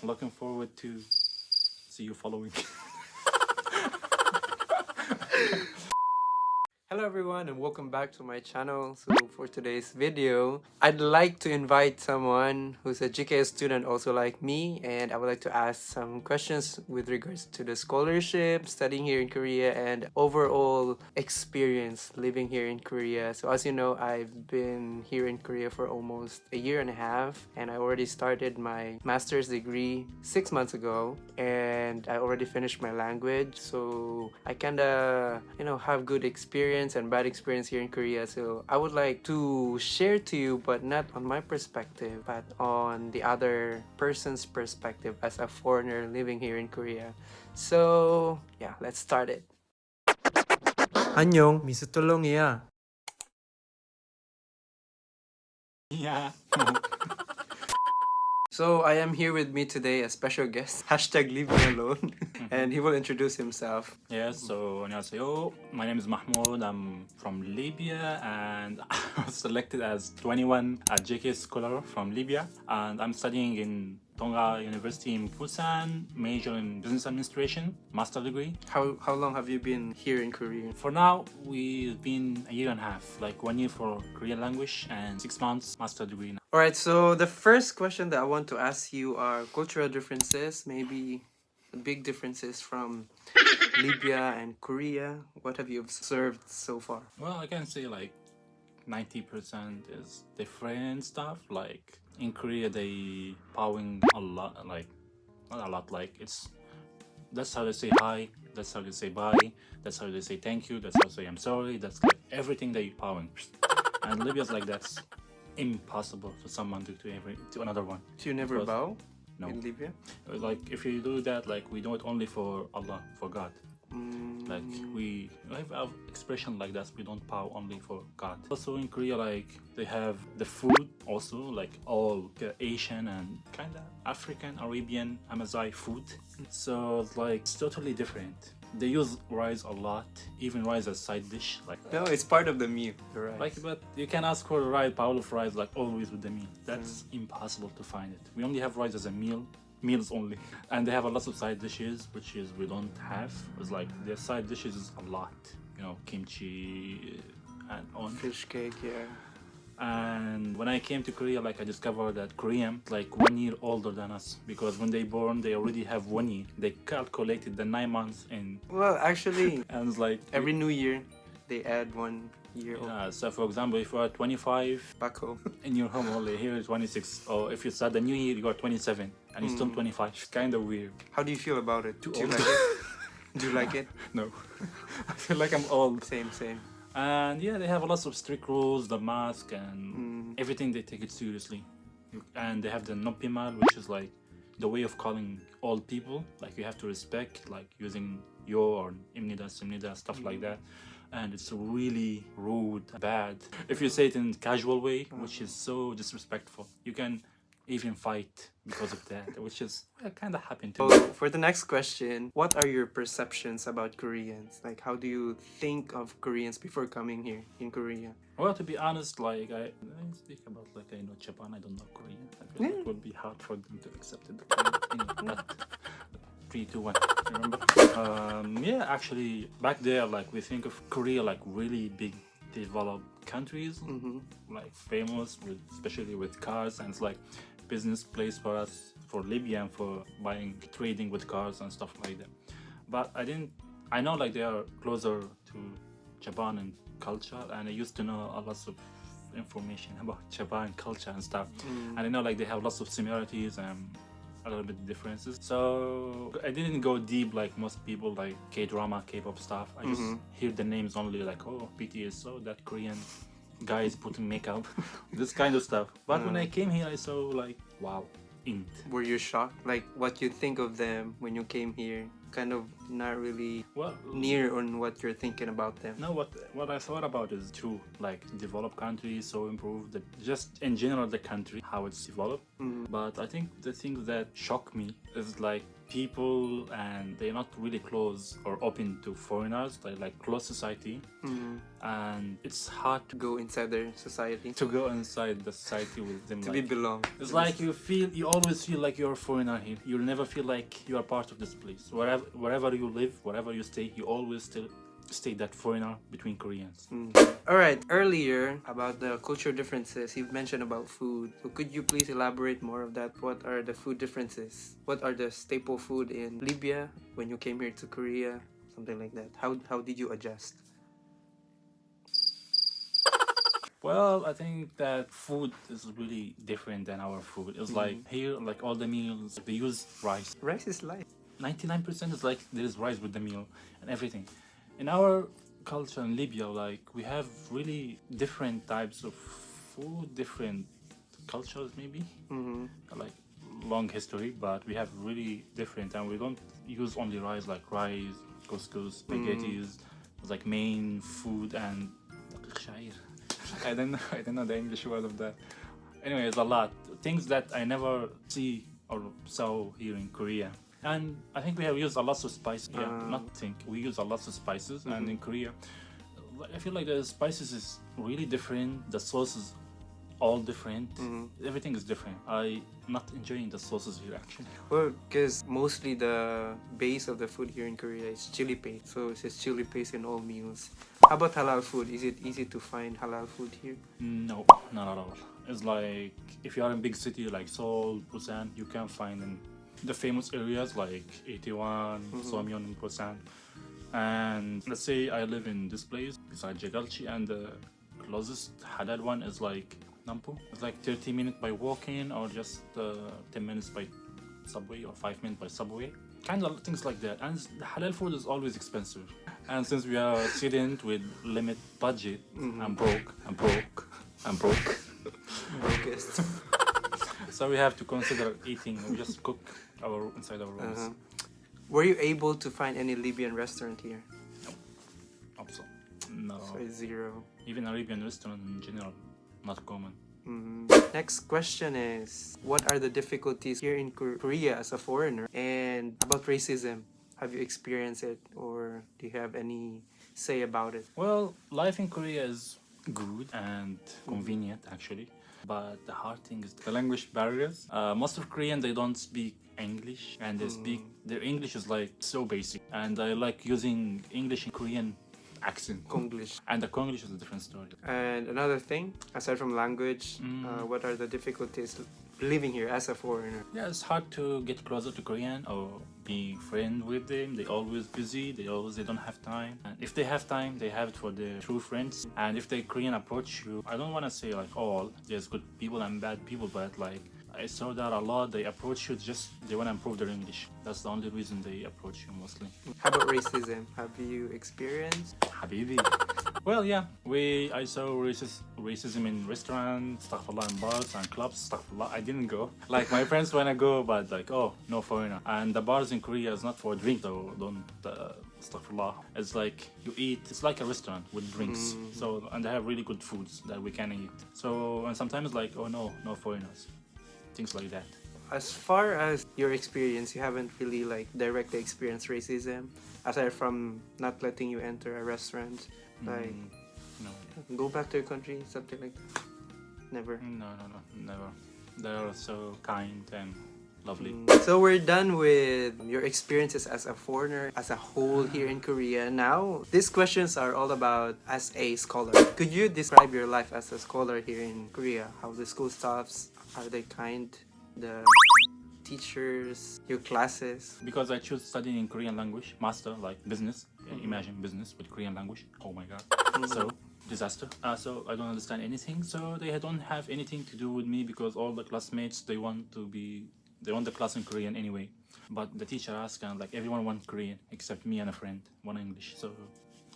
Looking forward to see you following. Hello everyone and welcome back to my channel. So for today's video, I'd like to invite someone who's a GKS student also like me, and I would like to ask some questions with regards to the scholarship, studying here in Korea, and overall experience living here in Korea. So as you know, I've been here in Korea for almost a year and a half, and I already started my master's degree 6 months ago, and I already finished my language. So I kinda, have good experience and bad experience here in Korea. So I would like to share to you, but not on my perspective, but on the other person's perspective as a foreigner living here in Korea. So yeah, let's start it. 안녕, 미스톨롱이야. Yeah. So I am here with me today, a special guest, hashtag leave me alone, and he will introduce himself. Yeah, so 안녕하세요. My name is Mahmoud. I'm from Libya and I was selected as 21 a JKS scholar from Libya, and I'm studying in Tonga University in Busan, major in business administration, master degree. How long have you been here in Korea? For now, we've been a year and a half, like 1 year for Korean language and 6 months master degree now. Alright, so the first question that I want to ask you are cultural differences, maybe big differences from Libya and Korea. What have you observed so far? Well, I can say like 90% is different stuff. Like in Korea, they bowing a lot, like not a lot, like that's how they say hi, that's how they say bye, that's how they say thank you, that's how they say I'm sorry, that's like everything they bowing. And Libya's like that's impossible for someone to another one. So you never Because- bow No. in Libya? Like if you do that, like we do it only for Allah, for God. Like we have an expression like that. We don't bow only for God. Also in Korea, like they have the food also like all Asian and kind of African, Arabian, Amazigh food. So it's like it's totally different. They use rice a lot, even rice as side dish. Like No, it's part of the meal, the rice. like, but you can ask for a rice, bowl of rice, like always with the meal. That's impossible to find it. We only have rice as a meals only, and they have a lot of side dishes, which is we don't have. It's like their side dishes is a lot, kimchi and on. Fish cake, yeah. And when I came to Korea, like I discovered that Korean like 1 year older than us, because when they born they already have 1 year. They calculated the 9 months in, Well, actually, and it's like every new year, they add 1 year old yeah. So for example, if you are 25 back home. in your home only, here is 26, or if you start the new year you are 27 and you're still 25. It's kind of weird. How do you feel about it? Do you old. like it? Do you like it? No. I feel like I'm old. Same. And yeah, they have lots of strict rules, the mask and everything. They take it seriously. And they have the nopimal, which is like the way of calling old people. Like you have to respect, like using yo or imnida, simnida, stuff like that. And it's really rude, bad. If you say it in casual way, which is so disrespectful, you can even fight because of that, which is kind of happened to So me. for the next question, what are your perceptions about Koreans? Like, how do you think of Koreans before coming here in Korea? Well, to be honest, like I speak about like I know Japan, I don't know Korean. I feel like it would be hard for them to accept it. But 3, 2, 1. Remember? Yeah, actually, back there, like we think of Korea like really big, developed countries, like famous with, especially with cars, and it's like business place for us, for Libya, and for trading with cars and stuff like that. But I know like they are closer to Japan and culture, and I used to know a lot of information about Japan culture and stuff. And I know like they have lots of similarities and a little bit differences. So I didn't go deep like most people, like K-drama, K-pop stuff. I just hear the names only, like, oh, BTS, so that Korean guy is putting makeup, this kind of stuff. But when I came here, I saw like, wow, int. Were you shocked? Like, what you think of them when you came here? Kind of not really Well, near on what you're thinking about them. no, what I thought about is true, like developed countries, so improved, just in general the country, how it's developed. But I think the thing that shocked me is like people and they're not really close or open to foreigners. They're like close society, and it's hard to Go inside their society. go inside the society with them. To like, be belong. it's like you always feel like you're a foreigner here. You'll never feel like you are part of this place. Wherever you live, wherever you stay, you always still stay that foreigner between Koreans. Alright, earlier about the cultural differences, you've mentioned about food. So could you please elaborate more of that? What are the food differences? What are the staple food in Libya when you came here to Korea? Something like that. How did you adjust? Well, I think that food is really different than our food. It's like here, like all the meals, they use rice. Rice is light. 99% is like there is rice with the meal and everything. In our culture in Libya, like we have really different types of food, different cultures maybe, like long history, but we have really different, and we don't use only rice, like rice, couscous, spaghettis, it's like main food, and I don't know the English word of that. Anyway, it's a lot things that I never see or saw here in Korea. And I think we have used a lot of spices. Yeah, not think. We use a lot of spices, and in Korea, I feel like the spices is really different. The sauce is all different. Everything is different. I not enjoying the sauces here actually. Well, because mostly the base of the food here in Korea is chili paste. So it's just chili paste in all meals. How about halal food? Is it easy to find halal food here? No, not at all. It's like if you are in big city like Seoul, Busan, you can find in the famous areas like 81, Somyeon in Busan. And let's say I live in this place beside Jegalchi, and the closest halal one is like Nampo. It's like 30 minutes by walking, or just 10 minutes by subway, or 5 minutes by subway. Kind of things like that. And the halal food is always expensive. And since we are a student with limit budget, I'm broke. Brokest. So we have to consider eating. We just cook inside our rooms. Were you able to find any Libyan restaurant here? Also, no. So it's zero. Even Arabian restaurant in general, not common. Next question is, what are the difficulties here in Korea as a foreigner? And about racism, have you experienced it, or do you have any say about it? Well, life in Korea is good and convenient actually, but the hard thing is the language barriers. Most of Korean, they don't speak English, and they speak their English is like so basic, and I like using English in Korean accent. Konglish. And the Konglish is a different story. And another thing, aside from language, what are the difficulties living here as a foreigner? Yeah, it's hard to get closer to Korean or be friend with them. They always busy. They don't have time. And if they have time, they have it for their true friends. And if the Korean approach you, I don't want to say like all. There's good people and bad people, but like I saw that a lot. They approach you just they want to improve their English. That's the only reason they approach you mostly. How about racism? Have you experienced? Habibi. Well, yeah, I saw racism in restaurants, astaghfirullah, in bars and clubs, astaghfirullah. I didn't go. Like my friends wanna go, but like, oh, no foreigner. And the bars in Korea is not for drink though. Don't astaghfirullah. It's like you eat. It's like a restaurant with drinks. So and they have really good foods that we can eat. So and sometimes like, oh no foreigners, things like that. As far as your experience, you haven't really like directly experienced racism, aside from not letting you enter a restaurant. Like, No. go back to your country, something like that. Never. No, never. They are so kind and lovely. So we're done with your experiences as a foreigner as a whole here in Korea. Now, these questions are all about as a scholar. Could you describe your life as a scholar here in Korea? How the school staffs, are they kind? The teachers, your classes? Because I choose studying in Korean language, master, like business. Imagine business with Korean language. Oh my god. So, disaster. So I don't understand anything. So they don't have anything to do with me because all the classmates, they want the class in Korean anyway. But the teacher asked, and like everyone wants Korean except me and a friend, one English. So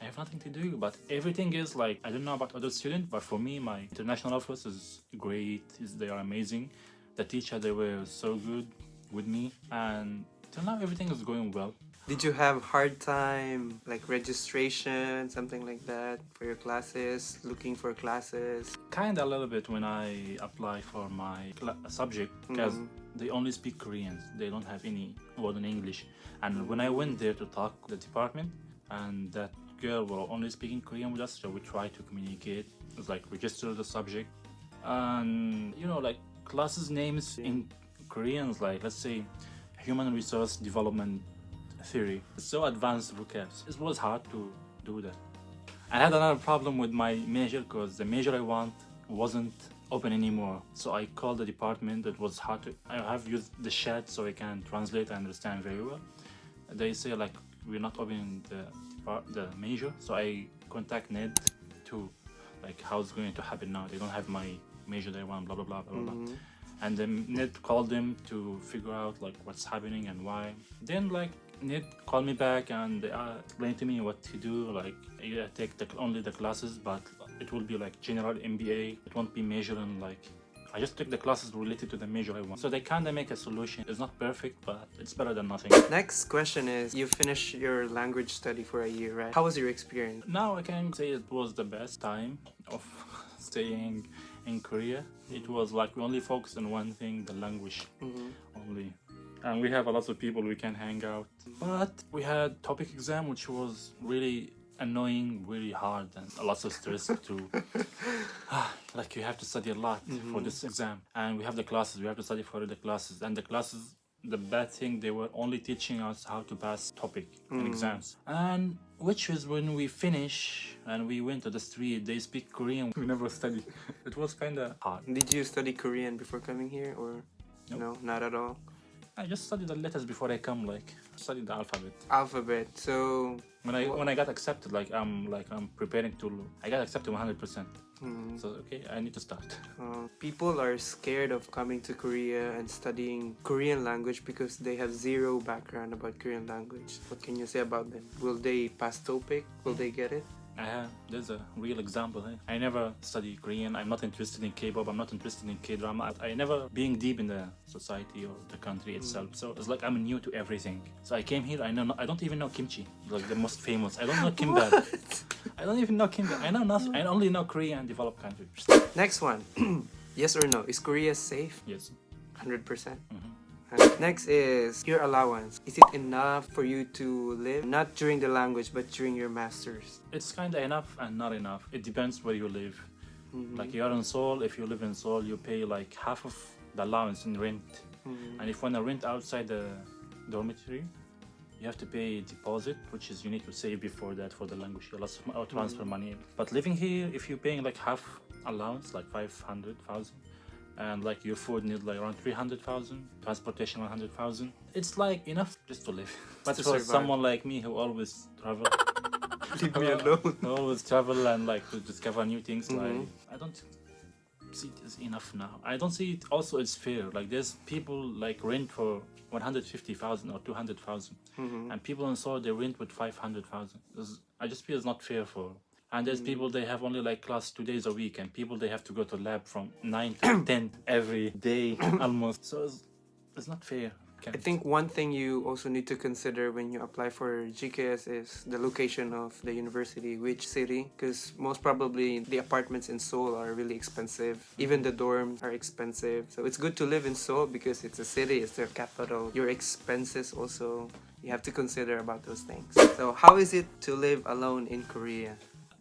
I have nothing to do. But everything is like, I don't know about other students, but for me, my international offers is great. They are amazing. The teacher, they were so good with me, and till now everything is going well. Did you have hard time like registration, something like that for your classes, looking for classes? Kind of a little bit when I apply for my subject, because they only speak Korean. They don't have any word in English. And when I went there to talk to the department, and that girl were only speaking Korean with us, so we tried to communicate. It's like register the subject, and like classes names in Koreans, like let's say human resource development theory. It's so advanced vocabs. It was hard to do that. I had another problem with my major because the major I want wasn't open anymore. So I called the department. It was hard to. I have used the chat so I can translate and understand very well. They say like we're not opening the major. So I contact Ned to like how it's going to happen now. They don't have my major they want. Blah blah blah blah blah. And then Ned called them to figure out like what's happening and why. Then like Ned called me back and they explained to me what to do. Like I take only the classes, but it will be like general MBA. It won't be major in like. I just took the classes related to the major I want. So they kind of make a solution. It's not perfect, but it's better than nothing. Next question is, you finished your language study for a year, right? How was your experience? Now I can say it was the best time of staying in Korea. It was like we only focused on one thing, the language only. And we have a lot of people we can hang out. But we had topic exam, which was really annoying, really hard, and a lot of stress too. Like you have to study a lot for this exam. And we have the classes, we have to study for the classes. And the classes, the bad thing, they were only teaching us how to pass topic in exams. And which is when we finish and we went to the street, they speak Korean. We never studied. It was kind of hard. Did you study Korean before coming here, or Nope. no, not at all? I just studied the letters before I come, like studied the alphabet. Alphabet. So When I got accepted, I'm preparing to. I got accepted 100%. So okay, I need to start. people are scared of coming to Korea and studying Korean language because they have zero background about Korean language. What can you say about them? Will they pass TOEIC? Will they get it? There's a real example. I never study Korean. I'm not interested in K-pop. I'm not interested in K-drama. I never being deep in the society or the country itself. So it's like I'm new to everything. So I came here. I don't even know kimchi, like the most famous. I don't know kimbap. I don't even know kimbap. I know nothing. I only know Korea and developed countries. Next one. Yes or no? Is Korea safe? Yes. 100%. Next is your allowance. Is it enough for you to live? Not during the language, but during your masters. It's kind of enough and not enough. It depends where you live. Like you're in Seoul. If you live in Seoul, you pay like half of the allowance in rent. And if you want to rent outside the dormitory, you have to pay a deposit, which is you need to save before that for the language, or transfer money. But living here, if you're paying like half allowance, like 500,000, and like your food needs like around 300,000, transportation 100,000, it's like enough just to live. But for someone like me who always travel, Leave me alone. who always travel and like to discover new things, like I don't see it as enough now. I don't see it also as fair. Like there's people like rent for 150,000 or 200,000, and people in Seoul they rent with 500,000. I just feel it's not fair for. And there's people they have only like class 2 days a week, and people they have to go to lab from 9 to 10 every day almost. So it's not fair. I think one thing you also need to consider when you apply for GKS is the location of the university, which city, because most probably the apartments in Seoul are really expensive. Even the dorms are expensive. So it's good to live in Seoul because it's a city, it's the capital. Your expenses also, you have to consider about those things. So how is it to live alone in Korea?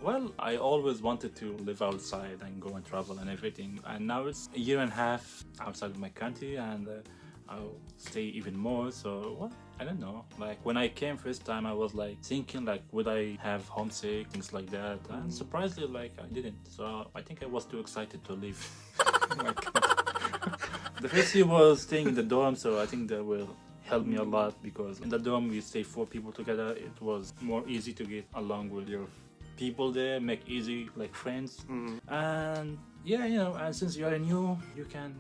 Well, I always wanted to live outside and go and travel and everything. And now it's a year and a half outside of my country, and I'll stay even more. So, well, I don't know. Like when I came first time, I was like thinking like, would I have homesick, things like that. And surprisingly, like I didn't. So I think I was too excited to leave. The first year was staying in the dorm, so I think that will help me a lot, because in the dorm we stay 4 people together. It was more easy to get along with your people there, make easy like friends. And yeah, and since you are new, you can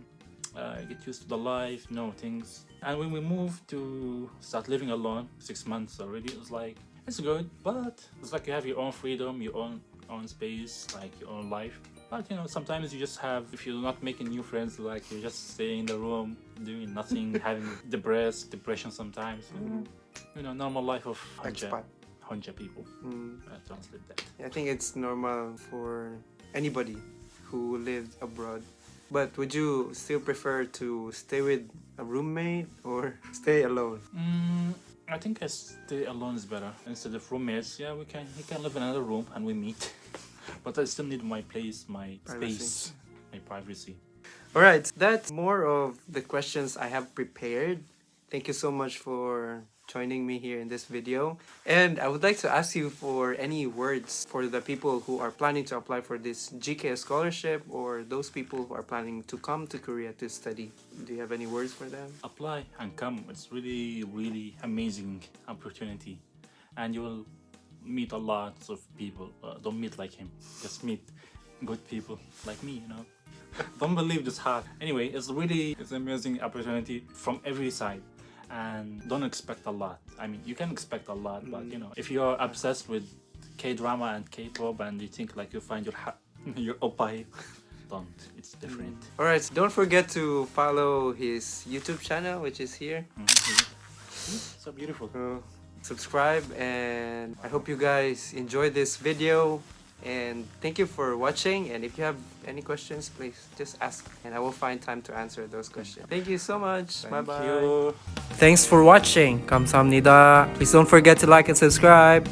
get used to the life, know things. And when we moved to start living alone, 6 months already, it was like it's good, but it's like you have your own freedom, your own space, like your own life. But you know, sometimes you just have, if you're not making new friends, like you just stay in the room doing nothing, having depression sometimes. You know, normal life of Expat. Honja people. Translate that. I think it's normal for anybody who lived abroad. But would you still prefer to stay with a roommate or stay alone? I think I stay alone is better instead of roommates. Yeah, we can live in another room and we meet, but I still need my place, my space, my privacy. All right, that's more of the questions I have prepared. Thank you so much for joining me here in this video. And I would like to ask you for any words for the people who are planning to apply for this GKS scholarship, or those people who are planning to come to Korea to study. Do you have any words for them? Apply and come. It's really, really amazing opportunity. And you will meet a lot of people. Don't meet like him. Just meet good people like me, you know. Don't believe this hard. Anyway, it's an amazing opportunity from every side. And don't expect a lot. I mean, you can expect a lot, but you know, if you're obsessed with K-drama and K-pop and you think like you find your oppai, don't. It's different. All right, so don't forget to follow his YouTube channel, which is here. So beautiful. So subscribe, and I hope you guys enjoyed this video. And thank you for watching, and if you have any questions, please just ask and I will find time to answer those questions. Thank you so much. Thank Bye-bye. you. Thanks for watching. 감사합니다. Please don't forget to like and subscribe.